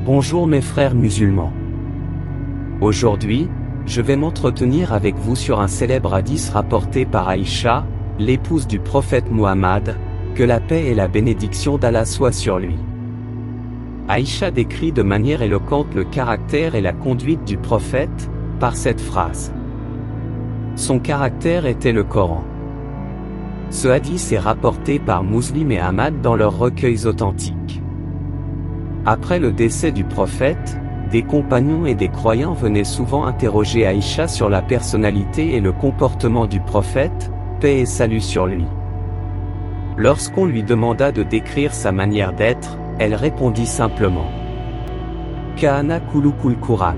Bonjour mes frères musulmans. Aujourd'hui, je vais m'entretenir avec vous sur un célèbre hadith rapporté par Aïcha, l'épouse du prophète Muhammad, que la paix et la bénédiction d'Allah soient sur lui. Aïcha décrit de manière éloquente le caractère et la conduite du prophète, par cette phrase. Son caractère était le Coran. Ce hadith est rapporté par Muslim et Ahmad dans leurs recueils authentiques. Après le décès du prophète, des compagnons et des croyants venaient souvent interroger Aïcha sur la personnalité et le comportement du prophète, paix et salut sur lui. Lorsqu'on lui demanda de décrire sa manière d'être, elle répondit simplement « Ka'ana kulukul Quran »,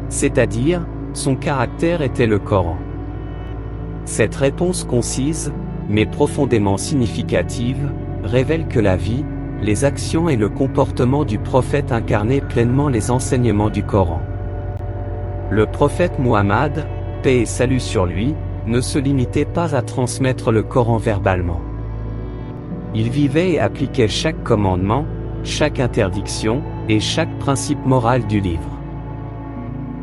c'est-à-dire, son caractère était le Coran. Cette réponse concise, mais profondément significative, révèle que la vie, les actions et le comportement du prophète incarnaient pleinement les enseignements du Coran. Le prophète Muhammad, paix et salut sur lui, ne se limitait pas à transmettre le Coran verbalement. Il vivait et appliquait chaque commandement, chaque interdiction, et chaque principe moral du livre.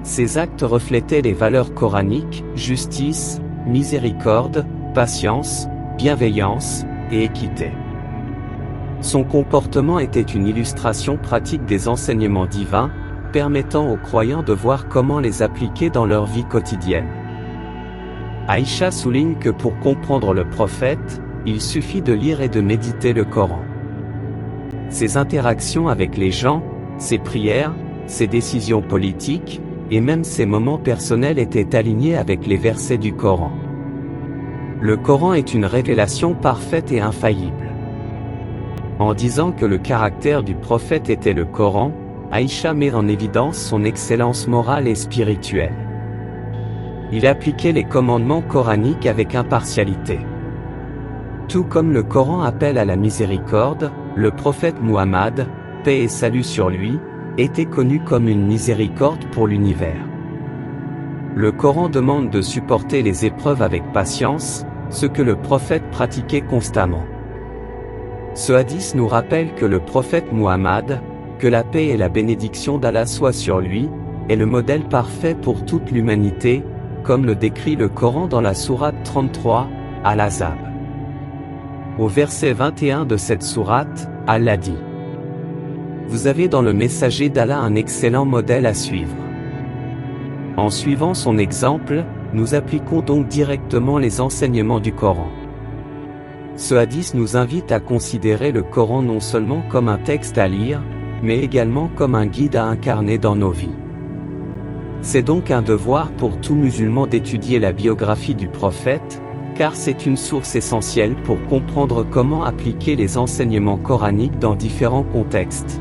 Ses actes reflétaient les valeurs coraniques, justice, miséricorde, patience, bienveillance, et équité. Son comportement était une illustration pratique des enseignements divins, permettant aux croyants de voir comment les appliquer dans leur vie quotidienne. Aïcha souligne que pour comprendre le prophète, il suffit de lire et de méditer le Coran. Ses interactions avec les gens, ses prières, ses décisions politiques, et même ses moments personnels étaient alignés avec les versets du Coran. Le Coran est une révélation parfaite et infaillible. En disant que le caractère du prophète était le Coran, Aïcha met en évidence son excellence morale et spirituelle. Il appliquait les commandements coraniques avec impartialité. Tout comme le Coran appelle à la miséricorde, le prophète Muhammad, paix et salut sur lui, était connu comme une miséricorde pour l'univers. Le Coran demande de supporter les épreuves avec patience, ce que le prophète pratiquait constamment. Ce hadith nous rappelle que le prophète Muhammad, que la paix et la bénédiction d'Allah soient sur lui, est le modèle parfait pour toute l'humanité, comme le décrit le Coran dans la sourate 33, Al-Ahzab. Au verset 21 de cette sourate, Allah dit « Vous avez dans le messager d'Allah un excellent modèle à suivre. » En suivant son exemple, nous appliquons donc directement les enseignements du Coran. Ce hadith nous invite à considérer le Coran non seulement comme un texte à lire, mais également comme un guide à incarner dans nos vies. C'est donc un devoir pour tout musulman d'étudier la biographie du prophète, car c'est une source essentielle pour comprendre comment appliquer les enseignements coraniques dans différents contextes.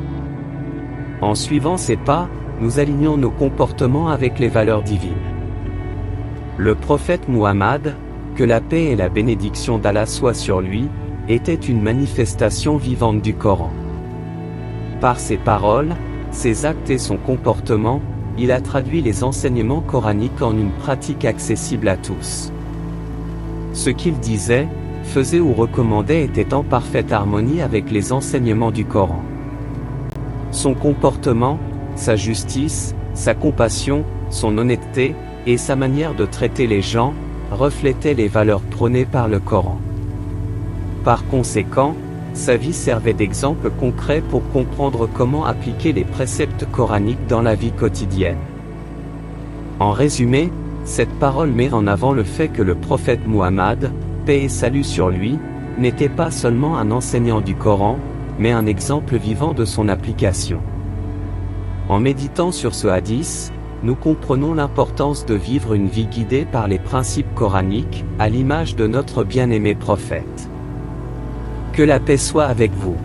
En suivant ces pas, nous alignons nos comportements avec les valeurs divines. Le prophète Muhammad, que la paix et la bénédiction d'Allah soient sur lui, était une manifestation vivante du Coran. Par ses paroles, ses actes et son comportement, il a traduit les enseignements coraniques en une pratique accessible à tous. Ce qu'il disait, faisait ou recommandait était en parfaite harmonie avec les enseignements du Coran. Son comportement, sa justice, sa compassion, son honnêteté, et sa manière de traiter les gens, reflétait les valeurs prônées par le Coran. Par conséquent, sa vie servait d'exemple concret pour comprendre comment appliquer les préceptes coraniques dans la vie quotidienne. En résumé, cette parole met en avant le fait que le prophète Muhammad, paix et salut sur lui, n'était pas seulement un enseignant du Coran, mais un exemple vivant de son application. En méditant sur ce hadith, nous comprenons l'importance de vivre une vie guidée par les principes coraniques, à l'image de notre bien-aimé prophète. Que la paix soit avec vous.